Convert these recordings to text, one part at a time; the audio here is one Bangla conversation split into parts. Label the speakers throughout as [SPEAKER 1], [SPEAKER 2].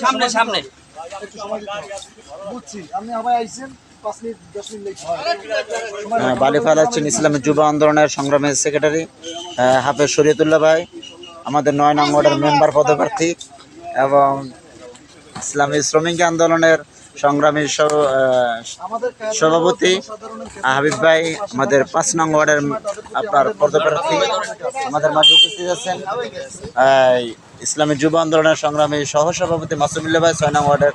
[SPEAKER 1] সামনে সামনে
[SPEAKER 2] বালি ফালাচ্ছেন ইসলামী যুব আন্দোলনের সংগ্রামী সেক্রেটারি হাফেজ শরীয়তুল্লাহ ভাই, আমাদের ৯ নং ওয়ার্ডের মেম্বার পদপ্রার্থী, এবং ইসলামী শ্রমিক আন্দোলনের সংগ্রামী সভাপতি হাবিব ভাই, আমাদের ৫ নং ওয়ার্ডের আপনার পদপ্রার্থী আমাদের মাঝে উপস্থিত আছেন। ইসলামী যুব আন্দোলনের সংগ্রামী সহসভাপতি মাসুমুল্লাহ ভাই ৬ নং ওয়ার্ডের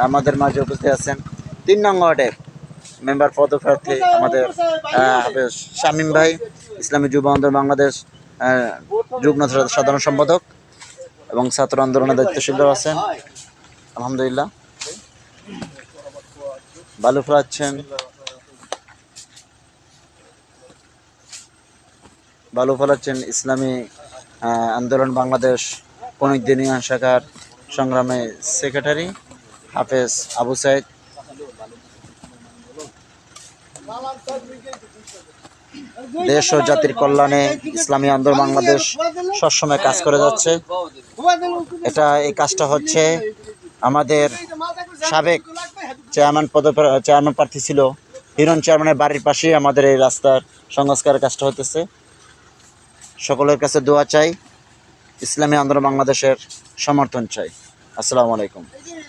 [SPEAKER 2] আমাদের মাঝে উপস্থিত আছেন। ৩ নং ওয়ার্ডের মেম্বার পদপ্রার্থী আমাদের হাফেজ শামীম ভাই, ইসলামী যুব আন্দোলন বাংলাদেশ যুগ্ম সাধারণ সম্পাদক এবং ছাত্র আন্দোলনের দায়িত্বশীলরাও আছেন। আলহামদুলিল্লাহ। বালু ফলাচ্ছেন ইসলামী আন্দোলন বাংলাদেশ কনিক দিনিয়া শাখার সংগ্রামী সেক্রেটারি হাফেজ আবু সাইদ। দেশ ও জাতির কল্যাণে ইসলামী আন্দোলন বাংলাদেশ সবসময় কাজ করে যাচ্ছে। এই কাজটা হচ্ছে আমাদের সাবেক চেয়ারম্যান প্রার্থী ছিল হিরণ চেয়ারম্যানের বাড়ির পাশেই আমাদের এই রাস্তার সংস্কারের কাজটা হতেছে। সকলের কাছে দোয়া চাই, ইসলামী আন্দোলন বাংলাদেশের সমর্থন চাই। আসসালামু আলাইকুম।